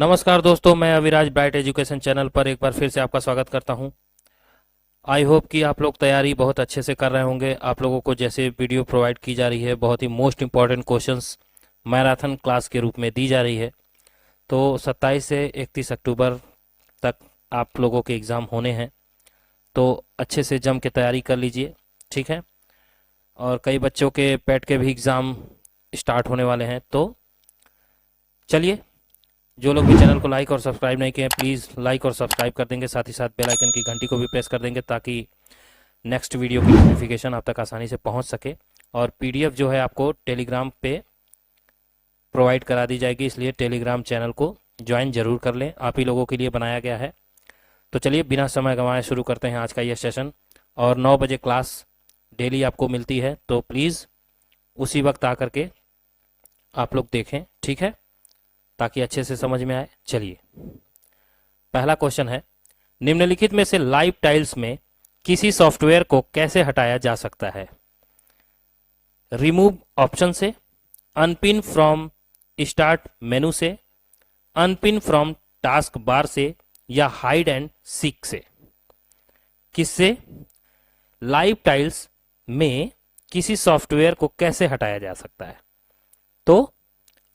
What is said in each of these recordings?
नमस्कार दोस्तों, मैं अविराज ब्राइट एजुकेशन चैनल पर एक बार फिर से आपका स्वागत करता हूं। आई होप कि आप लोग तैयारी बहुत अच्छे से कर रहे होंगे। आप लोगों को जैसे वीडियो प्रोवाइड की जा रही है, बहुत ही most important questions marathon class के रूप में दी जा रही है। तो 27 से 31 अक्टूबर तक आप लोगों के एग्ज़ाम होने हैं, तो अच्छे से जम के तैयारी कर लीजिए, ठीक है। और कई बच्चों के पेट के भी एग्ज़ाम स्टार्ट होने वाले हैं। तो चलिए, जो लोग भी चैनल को लाइक और सब्सक्राइब नहीं किए हैं, प्लीज़ लाइक और सब्सक्राइब कर देंगे। साथ ही साथ बेल आइकन की घंटी को भी प्रेस कर देंगे ताकि नेक्स्ट वीडियो की नोटिफिकेशन आप तक आसानी से पहुंच सके। और पीडीएफ जो है आपको टेलीग्राम पे प्रोवाइड करा दी जाएगी, इसलिए टेलीग्राम चैनल को ज्वाइन जरूर कर लें, आप ही लोगों के लिए बनाया गया है। तो चलिए, बिना समय गंवाए शुरू करते हैं आज का यह सेशन। और 9 बजे क्लास डेली आपको मिलती है, तो प्लीज़ उसी वक्त आकर के आप लोग देखें, ठीक है, ताकि अच्छे से समझ में आए। चलिए, पहला क्वेश्चन है, निम्नलिखित में से लाइव टाइल्स में किसी सॉफ्टवेयर को कैसे हटाया जा सकता है? रिमूव ऑप्शन से, अनपिन फ्रॉम स्टार्ट मेनू से, अनपिन फ्रॉम टास्क बार से, या हाइड एंड सीक से। किससे? लाइव टाइल्स में किसी सॉफ्टवेयर को कैसे हटाया जा सकता है? तो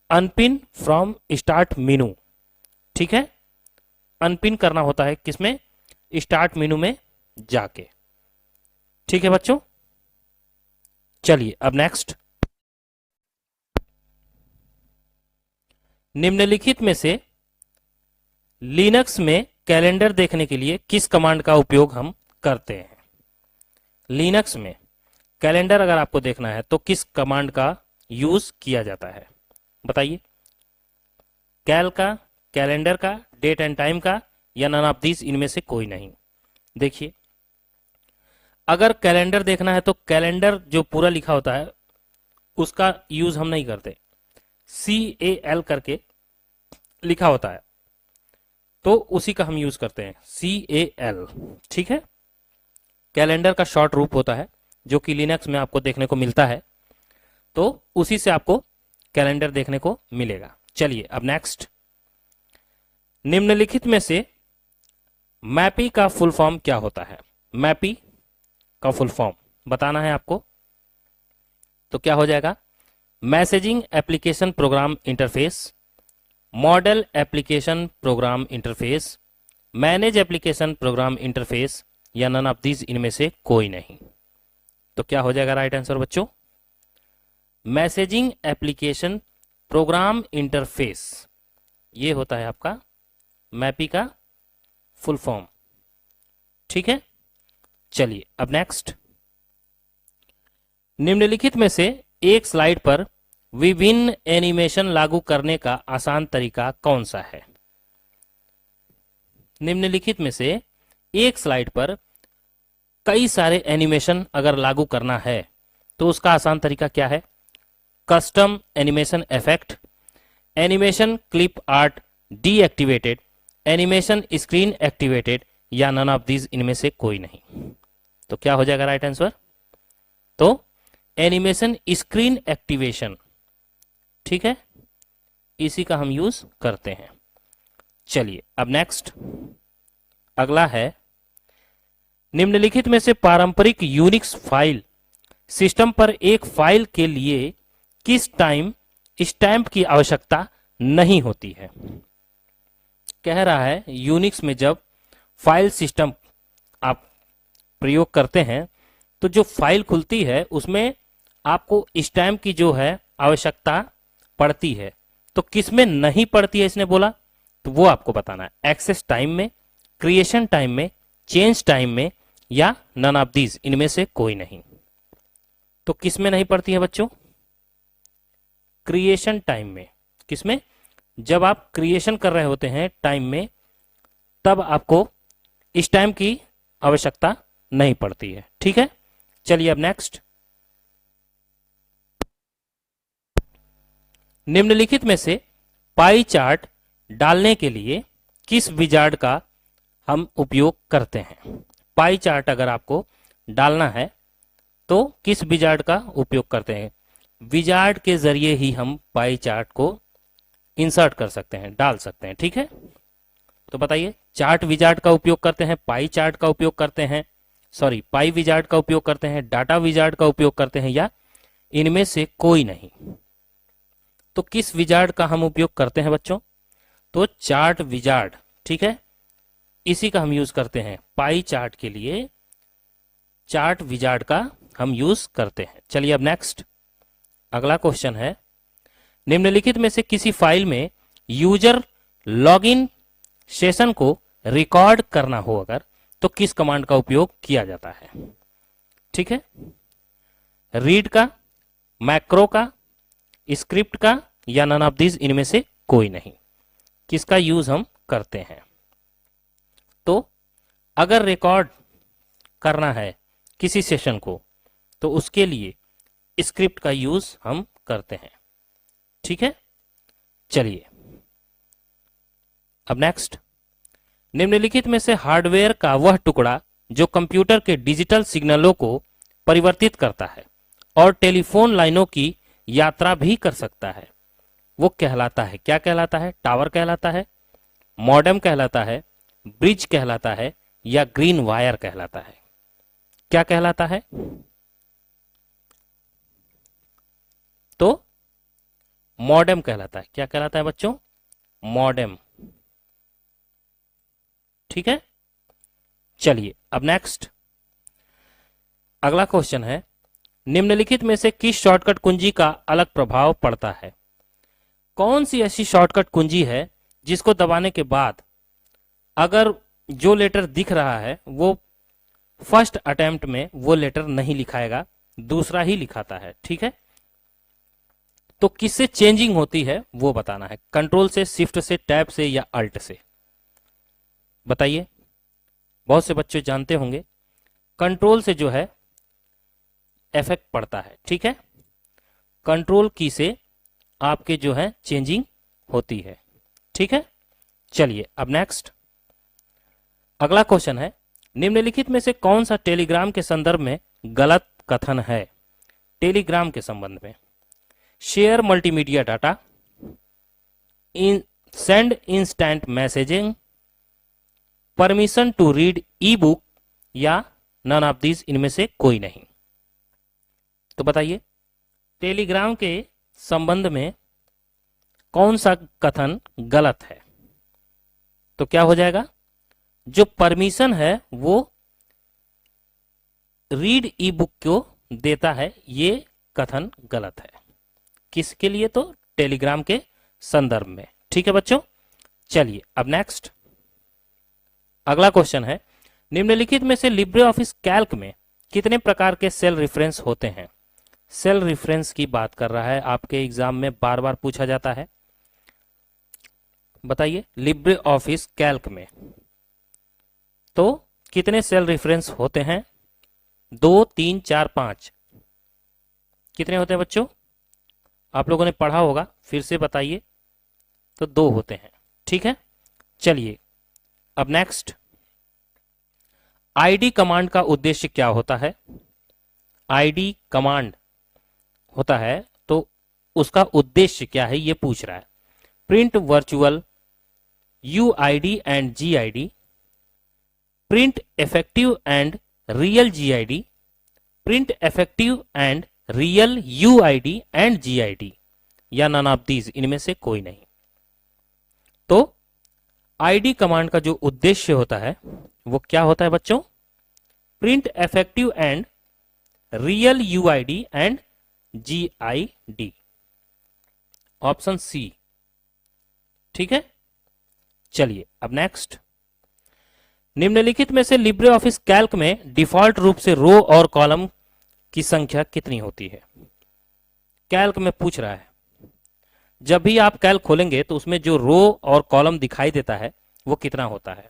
अनपिन फ्रॉम स्टार्ट मेनू, ठीक है। अनपिन करना होता है किसमें? स्टार्ट मेनू में जाके, ठीक है बच्चों। चलिए, अब नेक्स्ट, निम्नलिखित में से लिनक्स में कैलेंडर देखने के लिए किस कमांड का उपयोग हम करते हैं? लिनक्स में कैलेंडर अगर आपको देखना है तो किस कमांड का यूज किया जाता है? बताइए। कैल का, कैलेंडर का, डेट एंड टाइम का, या नन ऑफ दिस, इनमें से कोई नहीं? देखिए, अगर कैलेंडर देखना है तो कैलेंडर जो पूरा लिखा होता है उसका यूज हम नहीं करते। CAL करके लिखा होता है तो उसी का हम यूज करते हैं, CAL, ठीक है। कैलेंडर का शॉर्ट रूप होता है जो कि लिनक्स में आपको देखने को मिलता है, तो उसी से आपको कैलेंडर देखने को मिलेगा। चलिए, अब नेक्स्ट, निम्नलिखित में से मैपी का फुल फॉर्म क्या होता है? मैपी का फुल फॉर्म बताना है आपको, तो क्या हो जाएगा? Messaging application program interface, model application program interface, manage application program interface, या नन ऑफ दीज, इनमें से कोई नहीं। तो क्या हो जाएगा राइट आंसर बच्चों? मैसेजिंग एप्लीकेशन प्रोग्राम इंटरफेस, ये होता है आपका मैपी का फुल फॉर्म, ठीक है। चलिए, अब नेक्स्ट, निम्नलिखित में से एक स्लाइड पर विभिन्न एनिमेशन लागू करने का आसान तरीका कौन सा है? निम्नलिखित में से एक स्लाइड पर कई सारे एनिमेशन अगर लागू करना है तो उसका आसान तरीका क्या है? Custom animation effect, animation clip art deactivated, animation screen activated, या नन ऑफ दीज, इनमें से कोई नहीं। तो क्या हो जाएगा राइट आंसर? तो एनिमेशन स्क्रीन एक्टिवेशन, ठीक है, इसी का हम यूज करते हैं। चलिए, अब नेक्स्ट, अगला है, निम्नलिखित में से पारंपरिक यूनिक्स फाइल सिस्टम पर एक फाइल के लिए किस टाइम स्टैंप की आवश्यकता नहीं होती है? कह रहा है यूनिक्स में जब फाइल सिस्टम आप प्रयोग करते हैं तो जो फाइल खुलती है उसमें आपको स्टैंप की जो है आवश्यकता पड़ती है। तो किसमें नहीं पड़ती है इसने बोला, तो वो आपको बताना है। एक्सेस टाइम में, क्रिएशन टाइम में, चेंज टाइम में, या नन ऑफ दीज, इनमें से कोई नहीं। तो किसमें नहीं पड़ती है बच्चों? क्रिएशन टाइम में। किसमें? जब आप क्रिएशन कर रहे होते हैं टाइम में, तब आपको इस टाइम की आवश्यकता नहीं पड़ती है, ठीक है। चलिए, अब नेक्स्ट, निम्नलिखित में से पाई चार्ट डालने के लिए किस विजार्ड का हम उपयोग करते हैं? पाई चार्ट अगर आपको डालना है तो किस विजार्ड का उपयोग करते हैं? विजार्ड के जरिए ही हम पाई चार्ट को इंसर्ट कर सकते हैं, डाल सकते हैं। ठीक है, तो बताइए, चार्ट विजार्ड का उपयोग करते हैं, पाई चार्ट का उपयोग करते हैं, सॉरी पाई विजार्ड का उपयोग करते हैं, डाटा विजार्ड का उपयोग करते हैं, या इनमें से कोई नहीं? तो किस विजार्ड का हम उपयोग करते हैं बच्चों? तो चार्ट विजार्ड। ठीक है, इसी का हम यूज करते हैं पाई चार्ट के लिए, चार्ट विजार्ड का हम यूज करते हैं। चलिए अब नेक्स्ट अगला क्वेश्चन है, निम्नलिखित में से किसी फाइल में यूजर लॉगिन सेशन को रिकॉर्ड करना हो अगर, तो किस कमांड का उपयोग किया जाता है? ठीक है, रीड का, मैक्रो का, स्क्रिप्ट का, या नन ऑफ दीज इनमें से कोई नहीं? किसका यूज हम करते हैं? तो अगर रिकॉर्ड करना है किसी सेशन को, तो उसके लिए स्क्रिप्ट का यूज हम करते हैं। ठीक है, चलिए अब नेक्स्ट, निम्नलिखित में से हार्डवेयर का वह टुकड़ा जो कंप्यूटर के डिजिटल सिग्नलों को परिवर्तित करता है और टेलीफोन लाइनों की यात्रा भी कर सकता है, वो कहलाता है, क्या कहलाता है? टावर कहलाता है, मॉडेम कहलाता है, ब्रिज कहलाता है, या ग्रीन वायर कहलाता है? क्या कहलाता है? तो मॉडेम कहलाता है। क्या कहलाता है बच्चों? मॉडेम। ठीक है, चलिए अब नेक्स्ट अगला क्वेश्चन है, निम्नलिखित में से किस शॉर्टकट कुंजी का अलग प्रभाव पड़ता है? कौन सी ऐसी शॉर्टकट कुंजी है जिसको दबाने के बाद अगर जो लेटर दिख रहा है वो फर्स्ट अटेम्प्ट में वो लेटर नहीं लिखाएगा, दूसरा ही लिखाता है? ठीक है, तो किससे चेंजिंग होती है वो बताना है, कंट्रोल से, शिफ्ट से, टैब से, या अल्ट से? बताइए, बहुत से बच्चे जानते होंगे कंट्रोल से जो है इफेक्ट पड़ता है। ठीक है, कंट्रोल की से आपके जो है चेंजिंग होती है। ठीक है, चलिए अब नेक्स्ट अगला क्वेश्चन है, निम्नलिखित में से कौन सा टेलीग्राम के संदर्भ में गलत कथन है? टेलीग्राम के संबंध में, share multimedia data, send instant messaging, permission to read e book, या नन ऑफ दीज इनमें से कोई नहीं? तो बताइए, टेलीग्राम के संबंध में कौन सा कथन गलत है? तो क्या हो जाएगा? जो परमिशन है वो रीड ई बुक को देता है, ये कथन गलत है। किसके लिए? तो टेलीग्राम के संदर्भ में। ठीक है बच्चों, चलिए अब नेक्स्ट अगला क्वेश्चन है, निम्नलिखित में से लिब्रे ऑफिस कैल्क में कितने प्रकार के सेल रेफरेंस होते हैं? सेल रेफरेंस की बात कर रहा है, आपके एग्जाम में बार बार पूछा जाता है। बताइए, लिब्रे ऑफिस कैल्क में तो कितने सेल रेफरेंस होते हैं? 2, 3, 4, 5? कितने होते हैं बच्चों? आप लोगों ने पढ़ा होगा, फिर से बताइए। तो 2 होते हैं। ठीक है, चलिए अब नेक्स्ट, आईडी कमांड का उद्देश्य क्या होता है? आईडी कमांड होता है तो उसका उद्देश्य क्या है ये पूछ रहा है। Print virtual UID and GID, print effective and real GID, print effective and real UID and GID, या नन ऑफ दीज इनमें से कोई नहीं? तो आईडी कमांड का जो उद्देश्य होता है वो क्या होता है बच्चों? Print effective and real UID and GID, option C. ठीक है, चलिए अब नेक्स्ट, निम्नलिखित में से लिब्रे ऑफिस कैल्क में डिफॉल्ट रूप से रो और कॉलम की संख्या कितनी होती है? कैल्क में पूछ रहा है। जब भी आप कैल्क खोलेंगे तो उसमें जो रो और कॉलम दिखाई देता है वो कितना होता है?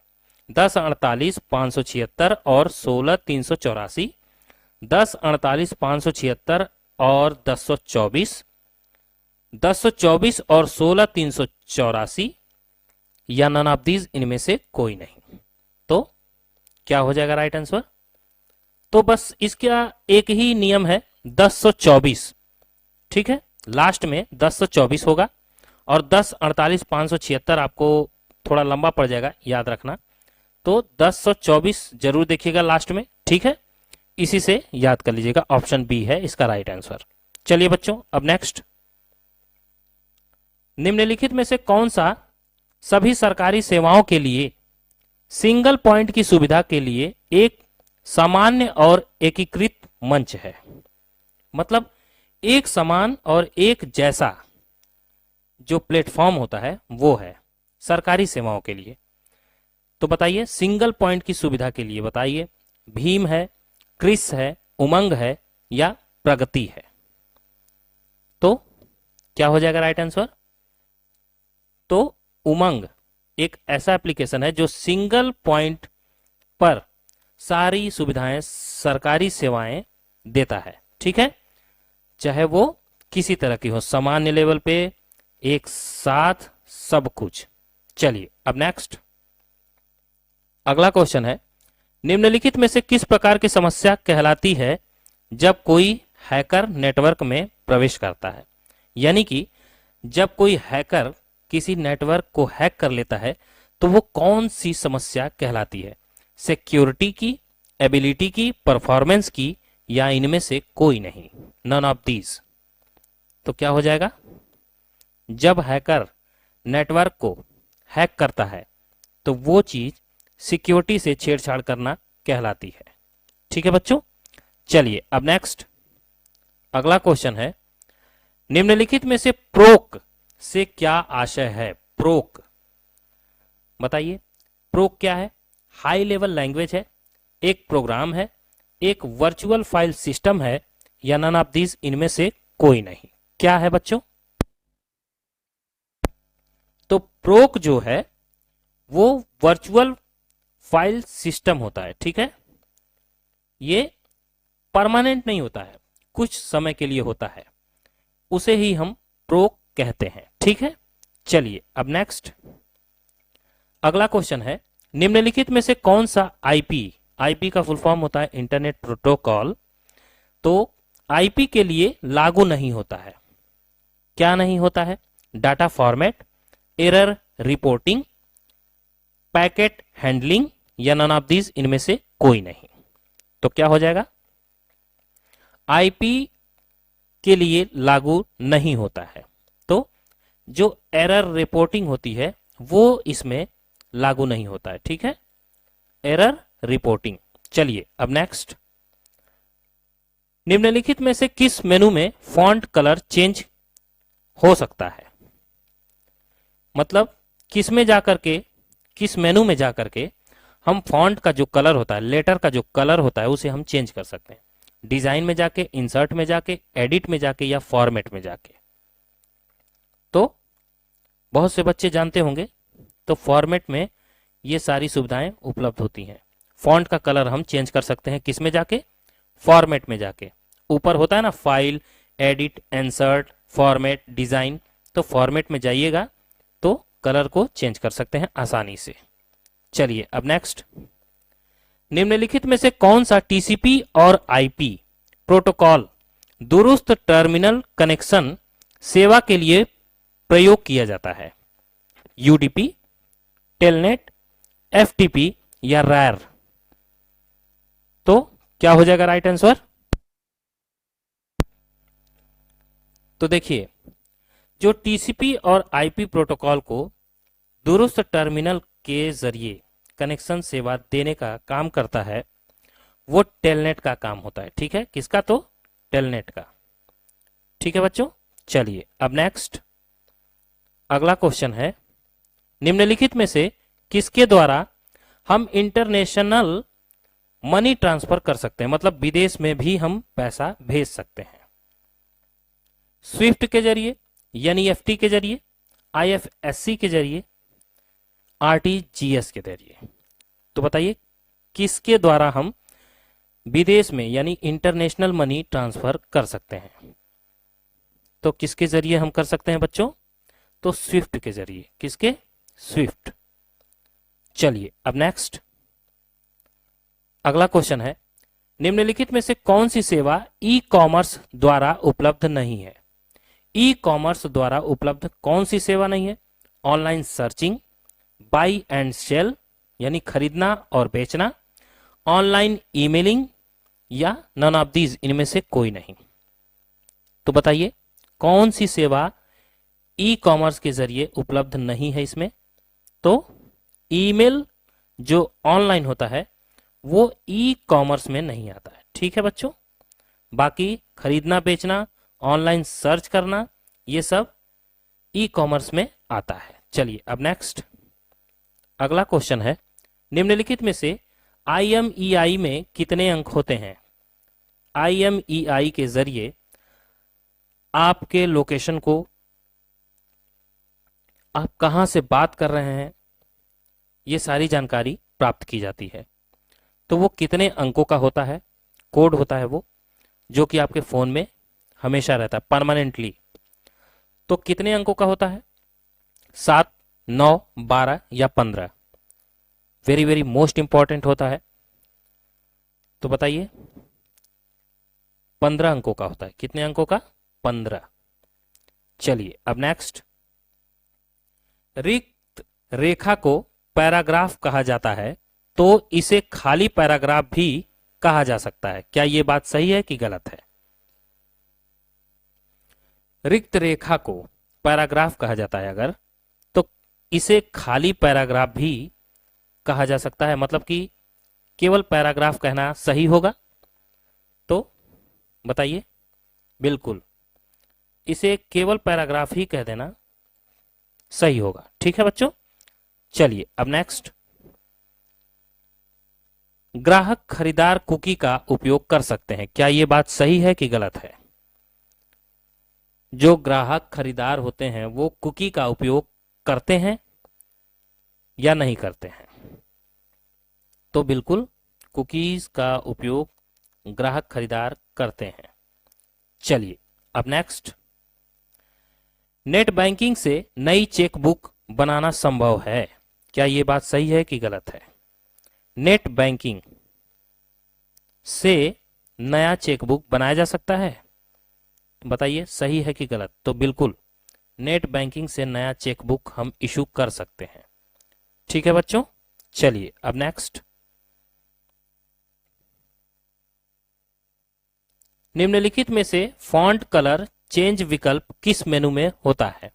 10, 48, 576 और 16, 384, 10, 48, 576 और 1024, 1024 और 16, 384, या नन ऑफ दीज इनमें से कोई नहीं? तो क्या हो जाएगा राइट आंसर? तो बस इसका एक ही नियम है, 1024। ठीक है, लास्ट में 1024 होगा और 10 48 576 आपको थोड़ा लंबा पड़ जाएगा याद रखना, तो 1024 जरूर देखिएगा लास्ट में, ठीक है। इसी से याद कर लीजिएगा, ऑप्शन बी है इसका राइट आंसर। चलिए बच्चों, अब नेक्स्ट, निम्नलिखित में से कौन सा सभी सरकारी सेवाओं के लिए सिंगल पॉइंट की सुविधा के लिए एक सामान्य और एकीकृत मंच है? मतलब एक समान और एक जैसा जो प्लेटफॉर्म होता है वो है सरकारी सेवाओं के लिए। तो बताइए, सिंगल पॉइंट की सुविधा के लिए बताइए, भीम है, क्रिस है, उमंग है या प्रगति है? तो क्या हो जाएगा राइट आंसर? तो उमंग एक ऐसा एप्लीकेशन है जो सिंगल पॉइंट पर सारी सुविधाएं, सरकारी सेवाएं देता है, ठीक है, चाहे वो किसी तरह की हो, सामान्य लेवल पे, एक साथ सब कुछ। चलिए अब नेक्स्ट, अगला क्वेश्चन है, निम्नलिखित में से किस प्रकार की समस्या कहलाती है जब कोई हैकर नेटवर्क में प्रवेश करता है? यानी कि जब कोई हैकर किसी नेटवर्क को हैक कर लेता है तो वो कौन सी समस्या कहलाती है? सिक्योरिटी की, एबिलिटी की, परफॉर्मेंस की, या इनमें से कोई नहीं, नन ऑफ दीज। तो क्या हो जाएगा? जब हैकर नेटवर्क को हैक करता है तो वो चीज सिक्योरिटी से छेड़छाड़ करना कहलाती है, ठीक है बच्चों। चलिए अब नेक्स्ट, अगला क्वेश्चन है, निम्नलिखित में से प्रोक से क्या आशय है? प्रोक बताइए, प्रोक क्या है? हाई लेवल लैंग्वेज है, एक प्रोग्राम है, एक वर्चुअल फाइल सिस्टम है, या नन ऑफ दीज इनमें से कोई नहीं? क्या है बच्चों? तो प्रोक जो है वो वर्चुअल फाइल सिस्टम होता है, ठीक है। ये परमानेंट नहीं होता है, कुछ समय के लिए होता है, उसे ही हम प्रोक कहते हैं, ठीक है। चलिए अब नेक्स्ट, अगला क्वेश्चन है, निम्नलिखित में से कौन सा आईपी, आईपी का फुल फॉर्म होता है इंटरनेट प्रोटोकॉल, तो आईपी के लिए लागू नहीं होता है? क्या नहीं होता है? Data format, error reporting, packet handling, या नन ऑफ दीज इनमें से कोई नहीं? तो क्या हो जाएगा? आईपी के लिए लागू नहीं होता है, तो जो एरर रिपोर्टिंग होती है वो इसमें लागू नहीं होता है, ठीक है, एरर रिपोर्टिंग। चलिए अब नेक्स्ट, निम्नलिखित में से किस मेनू में फॉन्ट कलर चेंज हो सकता है? मतलब किस में जाकर के, किस मेनू में जाकर के हम फॉन्ट का जो कलर होता है, लेटर का जो कलर होता है, उसे हम चेंज कर सकते हैं? डिजाइन में जाके, इंसर्ट में जाके, एडिट में जाके, या फॉर्मेट में जाके? तो बहुत से बच्चे जानते होंगे, तो फॉर्मेट में ये सारी सुविधाएं उपलब्ध होती हैं। फॉन्ट का कलर हम चेंज कर सकते हैं किस में जाके? फॉर्मेट में जाके। ऊपर होता है ना file, edit, insert, format, design, तो फॉर्मेट में जाइएगा तो कलर को चेंज कर सकते हैं आसानी से। चलिए अब नेक्स्ट, निम्नलिखित में से कौन सा टीसीपी और आईपी प्रोटोकॉल दूरस्थ टर्मिनल कनेक्शन सेवा के लिए प्रयोग किया जाता है? यूडीपी, टेलनेट, एफटीपी, या रैर? तो क्या हो जाएगा राइट आंसर? तो देखिए, जो टीसीपी और आईपी प्रोटोकॉल को दूरस्थ टर्मिनल के जरिए कनेक्शन सेवा देने का काम करता है वो टेलनेट का काम होता है, ठीक है। किसका? तो टेलनेट का, ठीक है बच्चों। चलिए अब नेक्स्ट, अगला क्वेश्चन है, निम्नलिखित में से किसके द्वारा हम इंटरनेशनल मनी ट्रांसफर कर सकते हैं? मतलब विदेश में भी हम पैसा भेज सकते हैं। स्विफ्ट के जरिए, एनईएफटी के जरिए, आईएफएससी के जरिए, आरटीजीएस के जरिए? तो बताइए किसके द्वारा हम विदेश में यानी इंटरनेशनल मनी ट्रांसफर कर सकते हैं? तो किसके जरिए हम कर सकते हैं बच्चों? तो स्विफ्ट के जरिए। किसके? स्विफ्ट। चलिए अब नेक्स्ट, अगला क्वेश्चन है, निम्नलिखित में से कौन सी सेवा ई कॉमर्स द्वारा उपलब्ध नहीं है? ई कॉमर्स द्वारा उपलब्ध कौन सी सेवा नहीं है? Online searching, buy and sell यानी खरीदना और बेचना, ऑनलाइन ईमेलिंग या नन ऑफ दीज, इनमें से कोई नहीं। तो बताइए कौन सी सेवा ई कॉमर्स के जरिए उपलब्ध नहीं है इसमें? तो ईमेल जो ऑनलाइन होता है वो ई कॉमर्स में नहीं आता है। ठीक है बच्चों, बाकी खरीदना बेचना, ऑनलाइन सर्च करना, ये सब ई कॉमर्स में आता है। चलिए अब नेक्स्ट अगला क्वेश्चन है, निम्नलिखित में से IMEI में कितने अंक होते हैं? IMEI के जरिए आपके लोकेशन को, आप कहां से बात कर रहे हैं, ये सारी जानकारी प्राप्त की जाती है। तो वो कितने अंकों का होता है? कोड होता है वो, जो कि आपके फोन में हमेशा रहता है परमानेंटली। तो कितने अंकों का होता है? 7, 9, 12 या 15? वेरी वेरी मोस्ट इंपॉर्टेंट होता है। तो बताइए 15 अंकों का होता है। कितने अंकों का? 15। चलिए अब नेक्स्ट, रिक्त रेखा को पैराग्राफ कहा जाता है, तो इसे खाली पैराग्राफ भी कहा जा सकता है। क्या यह बात सही है कि गलत है? रिक्त रेखा को पैराग्राफ कहा जाता है अगर, तो इसे खाली पैराग्राफ भी कहा जा सकता है, मतलब कि केवल पैराग्राफ कहना सही होगा? तो बताइए, बिल्कुल इसे केवल पैराग्राफ ही कह देना सही होगा। ठीक है बच्चों, चलिए अब नेक्स्ट, ग्राहक खरीदार कुकी का उपयोग कर सकते हैं। क्या यह बात सही है कि गलत है? जो ग्राहक खरीदार होते हैं वो कुकी का उपयोग करते हैं या नहीं करते हैं? तो बिल्कुल कुकीज का उपयोग ग्राहक खरीदार करते हैं। चलिए अब नेक्स्ट, नेट बैंकिंग से नई चेकबुक बनाना संभव है। क्या यह बात सही है कि गलत है? नेट बैंकिंग से नया चेकबुक बनाया जा सकता है? बताइए सही है कि गलत? तो बिल्कुल नेट बैंकिंग से नया चेकबुक हम इशू कर सकते हैं। ठीक है बच्चों, चलिए अब नेक्स्ट, निम्नलिखित में से फॉन्ट कलर चेंज विकल्प किस मेनू में होता है?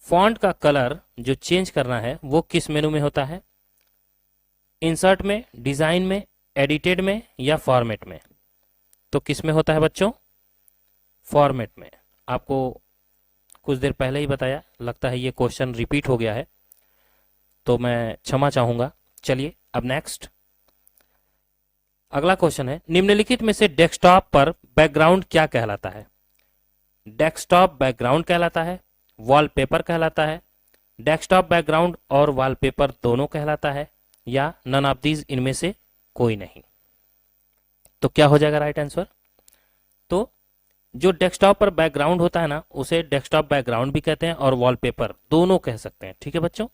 फॉन्ट का कलर जो चेंज करना है वो किस मेनू में होता है? इंसर्ट में, डिजाइन में, एडिटेड में या फॉर्मेट में? तो किस में होता है बच्चों? फॉर्मेट में। आपको कुछ देर पहले ही बताया, लगता है ये क्वेश्चन रिपीट हो गया है तो मैं क्षमा चाहूंगा। चलिए अब नेक्स्ट अगला क्वेश्चन है, निम्नलिखित में से डेस्कटॉप पर बैकग्राउंड क्या कहलाता है? डेस्कटॉप बैकग्राउंड कहलाता है, वॉलपेपर कहलाता है, डेस्कटॉप बैकग्राउंड और वॉलपेपर दोनों कहलाता है, या नन ऑफ दीज, इनमें से कोई नहीं? तो क्या हो जाएगा राइट आंसर? तो जो डेस्कटॉप पर बैकग्राउंड होता है ना, उसे डेस्कटॉप बैकग्राउंड भी कहते हैं और वॉलपेपर दोनों कह सकते हैं। ठीक है बच्चों,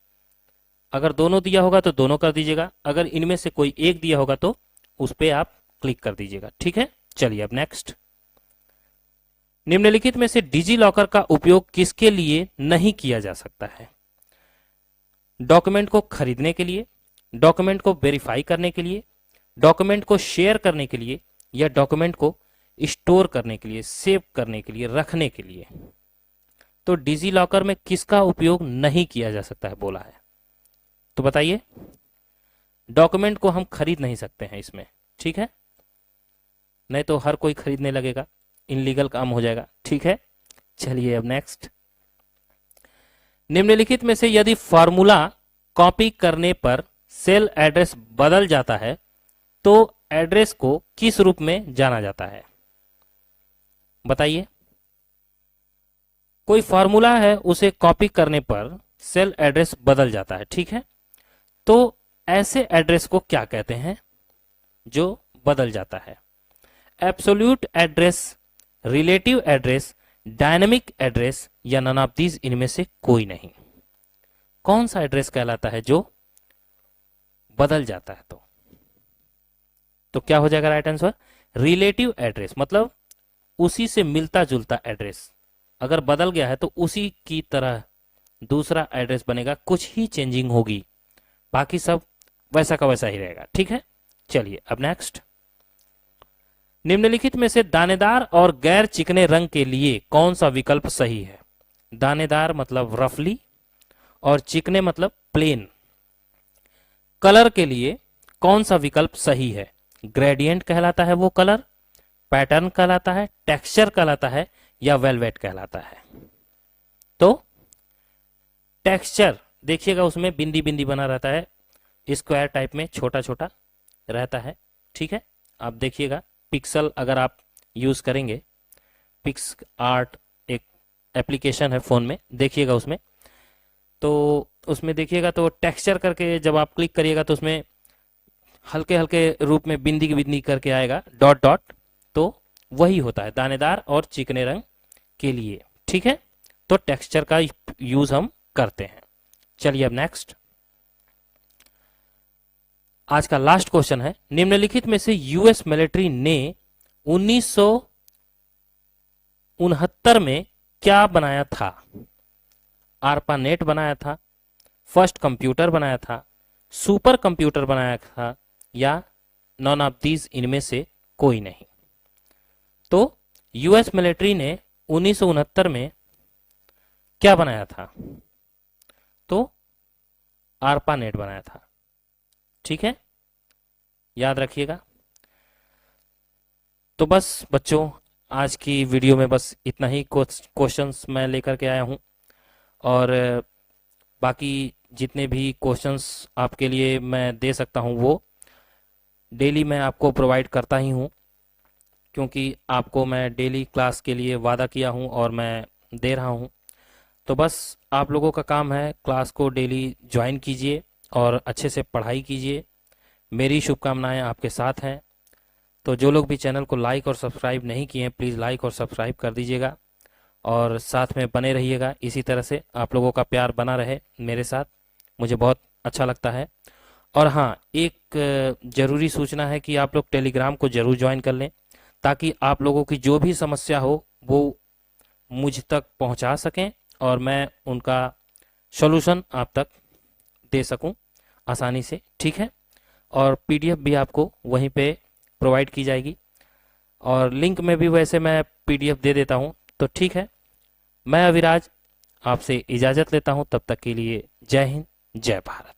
अगर दोनों दिया होगा तो दोनों कर दीजिएगा, अगर इनमें से कोई एक दिया होगा तो उस पर आप क्लिक कर दीजिएगा। ठीक है, चलिए अब नेक्स्ट, निम्नलिखित में से डिजी लॉकर का उपयोग किसके लिए नहीं किया जा सकता है? डॉक्यूमेंट को खरीदने के लिए, डॉक्यूमेंट को वेरीफाई करने के लिए, डॉक्यूमेंट को शेयर करने के लिए, या डॉक्यूमेंट को स्टोर करने के लिए, सेव करने के लिए, रखने के लिए? तो डिजी लॉकर में किसका उपयोग नहीं किया जा सकता है बोला है? तो बताइए, डॉक्यूमेंट को हम खरीद नहीं सकते हैं इसमें, ठीक है, नहीं तो हर कोई खरीदने लगेगा, इनलीगल काम हो जाएगा। ठीक है, चलिए अब नेक्स्ट, निम्नलिखित में से यदि फॉर्मूला कॉपी करने पर सेल एड्रेस बदल जाता है तो एड्रेस को किस रूप में जाना जाता है? बताइए, कोई फॉर्मूला है, उसे कॉपी करने पर सेल एड्रेस बदल जाता है, ठीक है, तो ऐसे एड्रेस को क्या कहते हैं जो बदल जाता है? Absolute address, relative address, dynamic address या नन ऑफ दीज, इनमें से कोई नहीं? कौन सा एड्रेस कहलाता है जो बदल जाता है? तो क्या हो जाएगा राइट आंसर? रिलेटिव एड्रेस, मतलब उसी से मिलता जुलता एड्रेस, अगर बदल गया है तो उसी की तरह दूसरा एड्रेस बनेगा, कुछ ही चेंजिंग होगी, बाकी सब वैसा का वैसा ही रहेगा। ठीक है, चलिए अब नेक्स्ट। निम्नलिखित में से दानेदार और गैर चिकने रंग के लिए कौन सा विकल्प सही है? दानेदार मतलब रफली और चिकने मतलब प्लेन। कलर के लिए कौन सा विकल्प सही है? ग्रेडियंट कहलाता है वो कलर, पैटर्न कहलाता है, टेक्सचर कहलाता है, या वेलवेट कहलाता है? तो टेक्सचर देखिएगा, उसमें बिंदी बिंदी बना रहता है, स्क्वायर टाइप में छोटा छोटा रहता है। ठीक है, आप देखिएगा पिक्सल अगर आप यूज करेंगे, पिक्स आर्ट एक एप्लीकेशन है फोन में, देखिएगा उसमें, तो उसमें देखिएगा तो टेक्सचर करके जब आप क्लिक करिएगा तो उसमें हल्के हल्के रूप में बिंदी बिंदी करके आएगा, डॉट डॉट, तो वही होता है दानेदार और चिकने रंग के लिए। ठीक है, तो टेक्सचर का यूज हम करते हैं। चलिए अब नेक्स्ट, आज का लास्ट क्वेश्चन है। निम्नलिखित में से यूएस मिलिट्री ने 1969 में क्या बनाया था? आरपानेट बनाया था, फर्स्ट कंप्यूटर बनाया था, सुपर कंप्यूटर बनाया था, या नॉन ऑफ दीज इनमें से कोई नहीं? तो यूएस मिलिट्री ने 1969 में क्या बनाया था? तो आरपानेट बनाया था। ठीक है, याद रखिएगा। तो बस बच्चों, आज की वीडियो में बस इतना ही क्वेश्चंस मैं लेकर के आया हूं, और बाकी जितने भी क्वेश्चंस आपके लिए मैं दे सकता हूं वो डेली मैं आपको प्रोवाइड करता ही हूं, क्योंकि आपको मैं डेली क्लास के लिए वादा किया हूं और मैं दे रहा हूं। तो बस आप लोगों का काम है क्लास को डेली ज्वाइन कीजिए और अच्छे से पढ़ाई कीजिए। मेरी शुभकामनाएं आपके साथ हैं। तो जो लोग भी चैनल को लाइक और सब्सक्राइब नहीं किए हैं, प्लीज़ लाइक और सब्सक्राइब कर दीजिएगा, और साथ में बने रहिएगा। इसी तरह से आप लोगों का प्यार बना रहे मेरे साथ, मुझे बहुत अच्छा लगता है। और हाँ, एक ज़रूरी सूचना है कि आप लोग टेलीग्राम को ज़रूर ज्वाइन कर लें, ताकि आप लोगों की जो भी समस्या हो वो मुझ तक पहुंचा सकें और मैं उनका सॉल्यूशन आप तक दे सकूं आसानी से। ठीक है, और पीडीएफ भी आपको वहीं पे प्रोवाइड की जाएगी, और लिंक में भी वैसे मैं पीडीएफ दे देता हूं। तो ठीक है, मैं अविराज आपसे इजाज़त लेता हूं, तब तक के लिए जय हिंद, जय भारत।